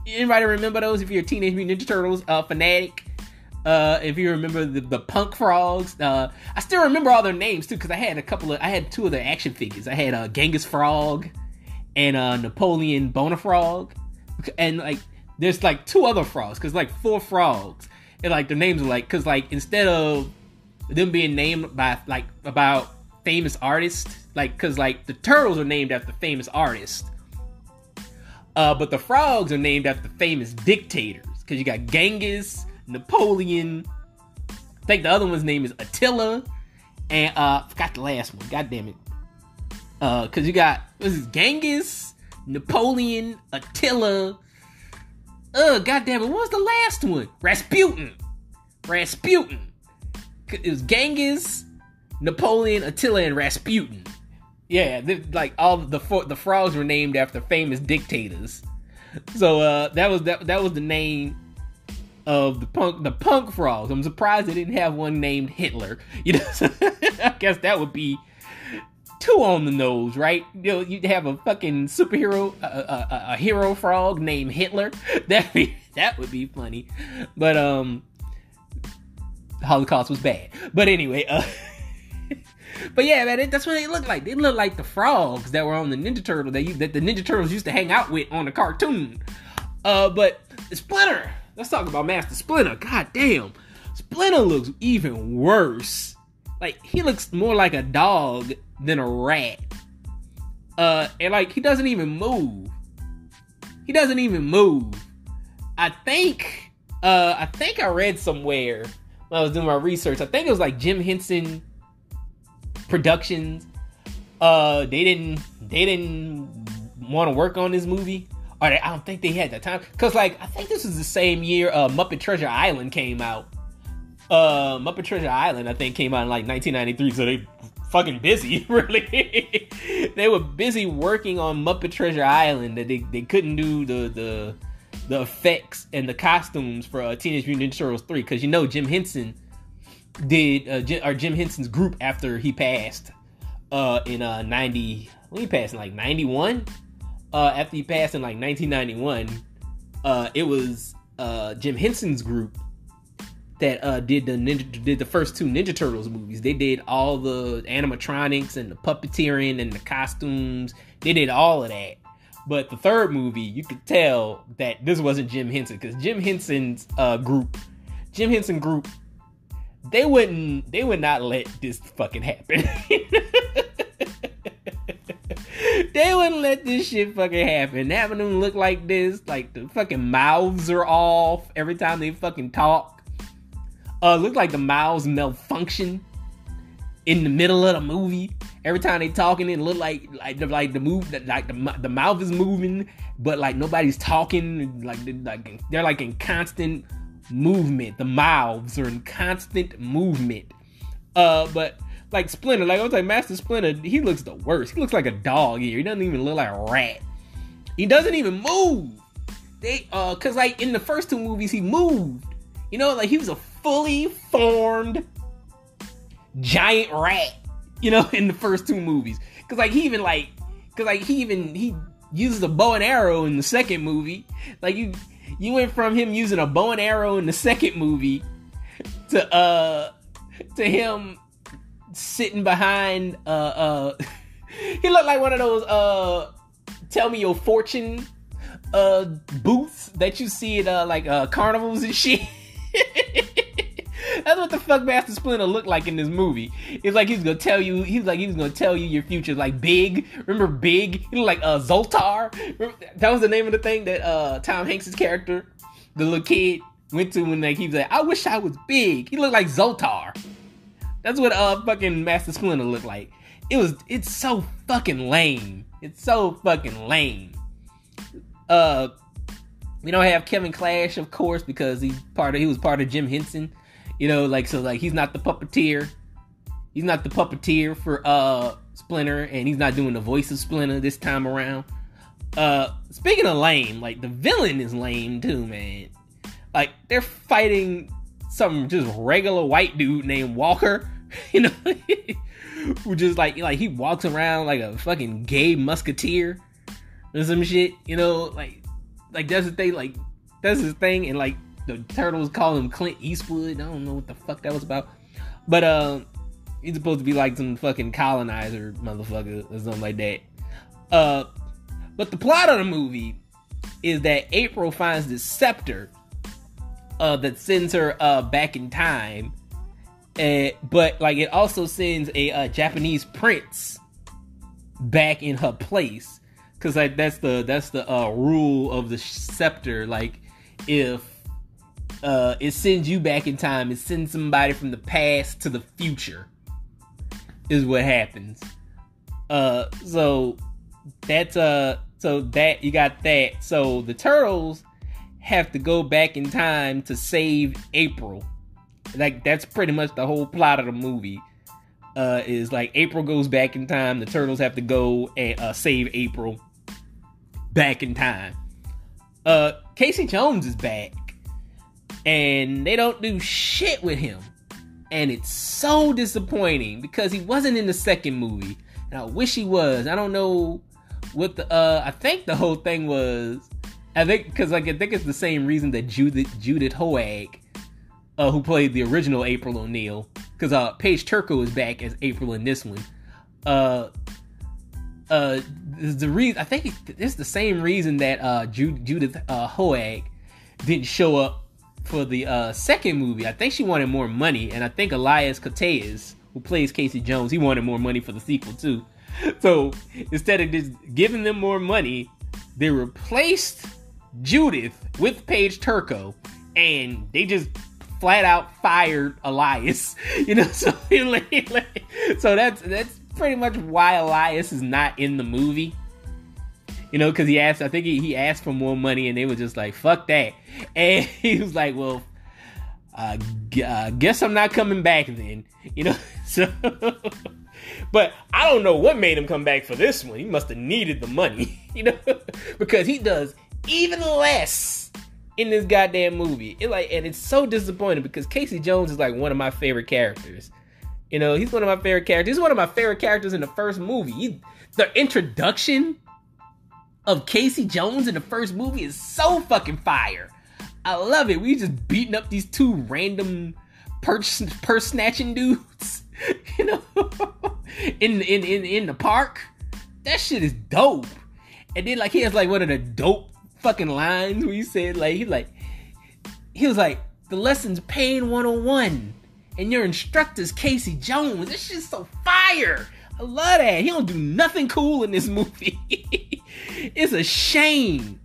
Anybody remember those? If you're a Teenage Mutant Ninja Turtles fanatic, if you remember the punk frogs, I still remember all their names too because I had two of their action figures. I had Genghis Frog and Napoleon Bonafrog, and like there's like two other frogs because like four frogs, and like their names are like because like instead of them being named by like about famous artists, like because like the turtles are named after famous artists. But the frogs are named after famous dictators. Because you got Genghis, Napoleon. I think the other one's name is Attila. And forgot the last one. God damn it. Because you got, this is Genghis, Napoleon, Attila. God damn it. What was the last one? Rasputin. It was Genghis, Napoleon, Attila, and Rasputin. Yeah, like all the frogs were named after famous dictators. So that was the name of the punk frogs. I'm surprised they didn't have one named Hitler. You know, so I guess that would be too on the nose, right? You know, you'd have a fucking superhero, a hero frog named Hitler. That would be funny. But the Holocaust was bad. But anyway, but yeah, man, that's what they look like. They look like the frogs that were on the Ninja Turtle that the Ninja Turtles used to hang out with on the cartoon. But Splinter, let's talk about Master Splinter. God damn, Splinter looks even worse. Like he looks more like a dog than a rat. And like he doesn't even move. I think I read somewhere when I was doing my research. I think it was like Jim Henson Productions. They didn't want to work on this movie, or I don't think they had the time. Cause like I think this was the same year Muppet Treasure Island came out. Muppet Treasure Island I think came out in like 1993. So they fucking busy, really. They were busy working on Muppet Treasure Island that they couldn't do the effects and the costumes for Teenage Mutant Ninja Turtles 3 because you know Jim Henson did Jim Henson's group after he passed in 90. When he passed in like 91. After he passed in like 1991, it was Jim Henson's group that did the first two Ninja Turtles movies. They did all the animatronics and the puppeteering and the costumes. They did all of that. But the third movie, you could tell that this wasn't Jim Henson because Jim Henson's group, they would not let this fucking happen. They wouldn't let this shit fucking happen. Having them look like this, like the fucking mouths are off every time they fucking talk. Look like the mouths malfunction in the middle of the movie. Every time they talking, it look like the mouth is moving, but like nobody's talking. Like they're like in constant movement. The mouths are in constant movement. But like Splinter, like I was like Master Splinter, he looks the worst. He looks like a dog here. He doesn't even look like a rat. He doesn't even move. Cause like in the first two movies he moved. You know, like he was a fully formed giant rat. You know, in the first two movies. Cause he uses a bow and arrow in the second movie. Like you went from him using a bow and arrow in the second movie to him sitting behind he looked like one of those tell me your fortune booths that you see at carnivals and shit. That's what the fuck Master Splinter looked like in this movie. It's like he was gonna tell you your future, like Big. Remember Big? He looked like Zoltar. Remember, that was the name of the thing that Tom Hanks' character, the little kid, went to when like he was like, I wish I was big. He looked like Zoltar. That's what fucking Master Splinter looked like. It's so fucking lame. It's so fucking lame. We don't have Kevin Clash, of course, because he was part of Jim Henson. You know, like, so like he's not the puppeteer. He's not the puppeteer for Splinter, and he's not doing the voice of Splinter this time around. Speaking of lame, like the villain is lame too, man. Like they're fighting some just regular white dude named Walker, you know, who just like he walks around like a fucking gay musketeer or some shit, you know, like like that's the thing, like that's his thing, and like the turtles call him Clint Eastwood. I don't know what the fuck that was about, but he's supposed to be like some fucking colonizer motherfucker or something like that. But the plot of the movie is that April finds this scepter that sends her back in time, but like it also sends a Japanese prince back in her place, because like that's the rule of the scepter. Like if it sends you back in time, it sends somebody from the past to the future is what happens. So that you got that. So the turtles have to go back in time to save April. Like that's pretty much the whole plot of the movie. Is like April goes back in time. The turtles have to go and save April back in time. Casey Jones is back, and they don't do shit with him, and it's so disappointing because he wasn't in the second movie, and I wish he was. I don't know what the I think the whole thing was. I think it's the same reason that Judith Hoag, who played the original April O'Neil, because Paige Turco is back as April in this one. The reason, I think it's the same reason that Judith Hoag didn't show up for the second movie. I think she wanted more money, and I think Elias Koteas, who plays Casey Jones, he wanted more money for the sequel too. So instead of just giving them more money, they replaced Judith with Paige Turco, and they just flat out fired Elias. You know, so so that's pretty much why Elias is not in the movie. You know, because he asked for more money, and they were just like, fuck that. And he was like, well, guess I'm not coming back then. You know, so but I don't know what made him come back for this one. He must have needed the money, you know, because he does even less in this goddamn movie. And it's so disappointing because Casey Jones is like one of my favorite characters. You know, he's one of my favorite characters. He's one of my favorite characters in the first movie. The introduction of Casey Jones in the first movie is so fucking fire. I love it. We just beating up these two random purse snatching dudes, you know, in the park. That shit is dope. And then like he has like one of the dope fucking lines where he said like he was like, the lesson's pain 101 and your instructor's Casey Jones. This shit's so fire. I love that. He don't do nothing cool in this movie. It's a shame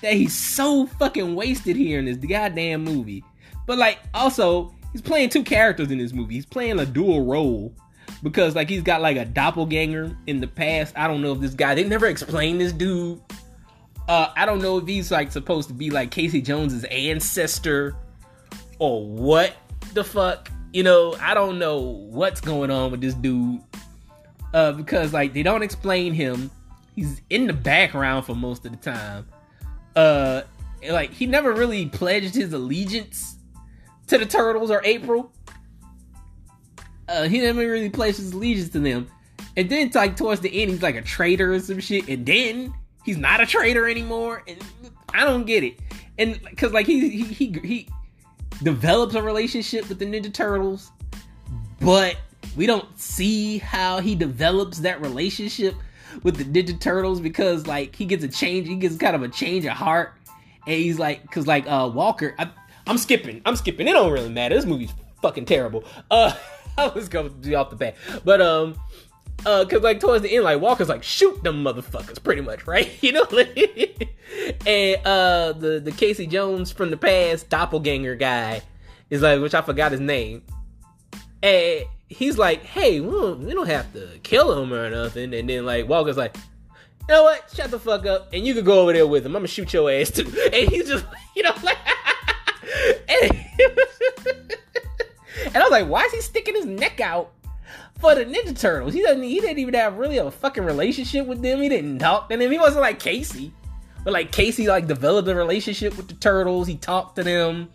that he's so fucking wasted here in this goddamn movie. But like also he's playing two characters in this movie. He's playing a dual role because like he's got like a doppelganger in the past. I don't know if this guy, they never explained this dude. I don't know if he's like supposed to be like Casey Jones's ancestor or what the fuck. You know, I don't know what's going on with this dude. Because like they don't explain him. He's in the background for most of the time. Like he never really pledged his allegiance to the Turtles or April. He never really pledged his allegiance to them. And then like towards the end he's like a traitor or some shit. And then he's not a traitor anymore. And I don't get it. And because like he develops a relationship with the Ninja Turtles, but we don't see how he develops that relationship with the Ninja Turtles because like he gets kind of a change of heart. And he's like, cause like Walker, I'm skipping. It don't really matter. This movie's fucking terrible. I was going to be off the bat, but cause like towards the end, like Walker's like, shoot them motherfuckers, pretty much, right? You know, and the Casey Jones from the past doppelganger guy is like, which I forgot his name, and he's like, hey, we don't have to kill him or nothing. And then like Walker's like, you know what? Shut the fuck up, and you can go over there with him. I'm gonna shoot your ass too. And he's just, you know, like, and I was like, why is he sticking his neck out for the Ninja Turtles? He didn't even have really a fucking relationship with them. He didn't talk to them. He wasn't like Casey, but like Casey like developed a relationship with the Turtles. He talked to them.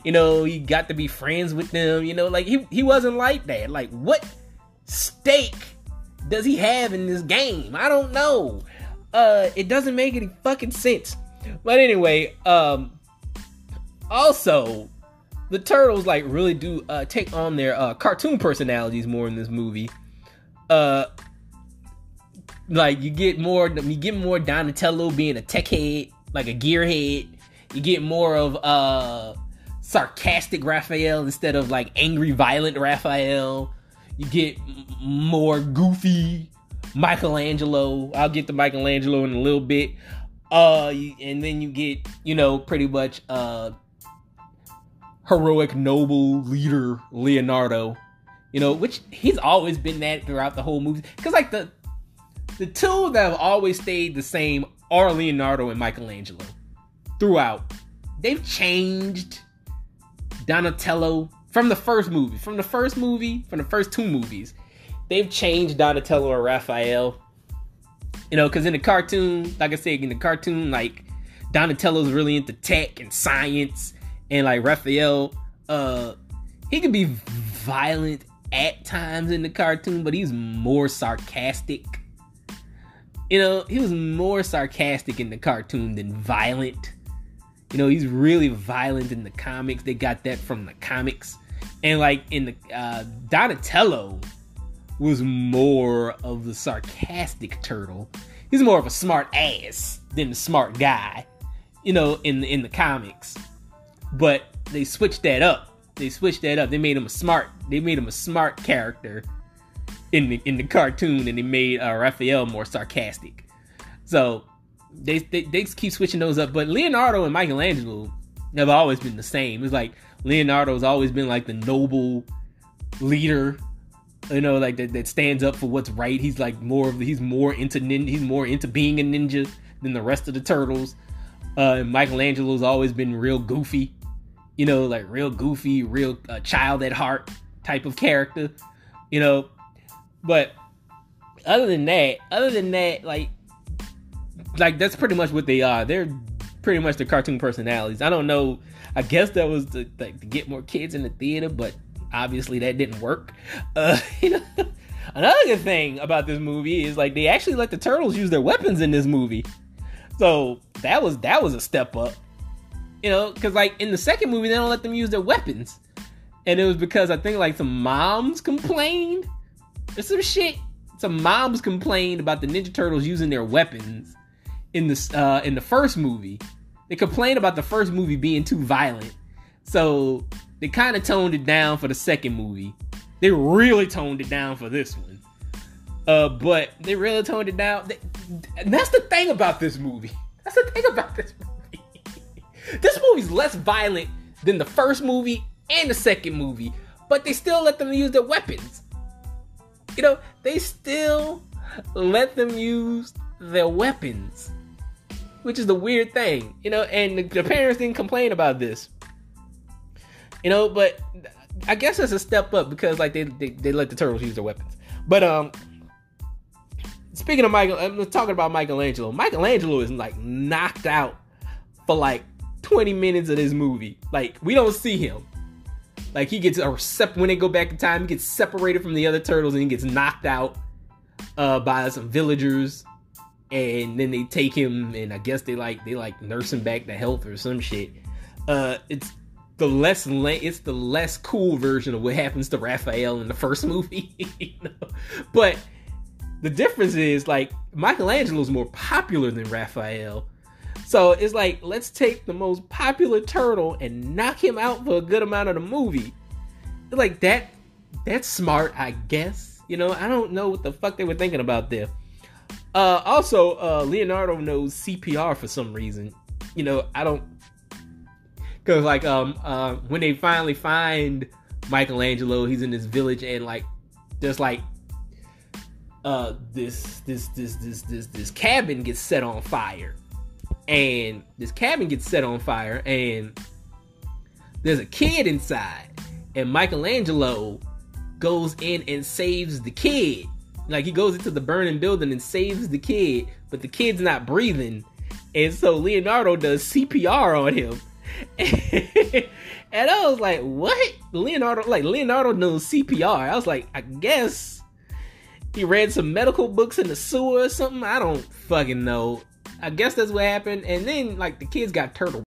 You know, he got to be friends with them. You know, like he wasn't like that. Like, what stake does he have in this game? I don't know. It doesn't make any fucking sense. But anyway, also the turtles like really do take on their cartoon personalities more in this movie. Like you get more Donatello being a tech head, like a gearhead. You get more of sarcastic Raphael instead of like angry, violent Raphael. You get more goofy Michelangelo. I'll get to Michelangelo in a little bit. And then you get, pretty much heroic, noble leader Leonardo. Which he's always been that throughout the whole movie. Because like the two that have always stayed the same are Leonardo and Michelangelo throughout. They've changed Donatello from the first two movies. They've changed Donatello and Raphael. Because in the cartoon, like I said, like Donatello's really into tech and science, and like Raphael, he can be violent at times in the cartoon, but he's more sarcastic. He was more sarcastic in the cartoon than violent. He's really violent in the comics. They got that from the comics. And like in the Donatello was more of the sarcastic turtle. He's more of a smart ass than a smart guy, in the comics. But they switched that up. They made him a smart character in the cartoon, and they made Raphael more sarcastic. So they keep switching those up. But Leonardo and Michelangelo have always been the same. It's like Leonardo's always been like the noble leader, like that stands up for what's right. He's like he's more into being a ninja than the rest of the turtles. And Michelangelo's always been real goofy, real child at heart type of character, But other than that, like that's pretty much what they are. They're pretty much the cartoon personalities. I don't know. I guess that was to get more kids in the theater, but obviously that didn't work. Another good thing about this movie is like they actually let the turtles use their weapons in this movie. So that was a step up. Because like in the second movie they don't let them use their weapons, and it was because I think like some moms complained or some shit. Some moms complained about the Ninja Turtles using their weapons in the first movie. They complained about the first movie being too violent, so they kind of toned it down for the second movie. They really toned it down for this one. But they really toned it down. And that's the thing about this movie. This movie's less violent than the first movie and the second movie, but they still let them use their weapons. They still let them use their weapons, which is the weird thing, and the parents didn't complain about this. But I guess that's a step up because like they let the turtles use their weapons. But speaking of I'm talking about Michelangelo. Michelangelo is like knocked out for like 20 minutes of this movie. Like we don't see him. Like he gets when they go back in time, he gets separated from the other turtles and he gets knocked out by some villagers, and then they take him and I guess they nurse him back to health or some shit. It's the less cool version of what happens to Raphael in the first movie. But the difference is like Michelangelo's more popular than Raphael. So it's like, let's take the most popular turtle and knock him out for a good amount of the movie. It's like that's smart, I guess. I don't know what the fuck they were thinking about there. Also, Leonardo knows CPR for some reason. I don't, cause like when they finally find Michelangelo, he's in this village and like there's like this cabin gets set on fire. And this cabin gets set on fire, and there's a kid inside. And Michelangelo goes in and saves the kid. Like, he goes into the burning building and saves the kid, but the kid's not breathing. And so Leonardo does CPR on him. And I was like, what? Leonardo knows CPR. I was like, I guess he read some medical books in the sewer or something. I don't fucking know. I guess that's what happened. And then like the kids got turtle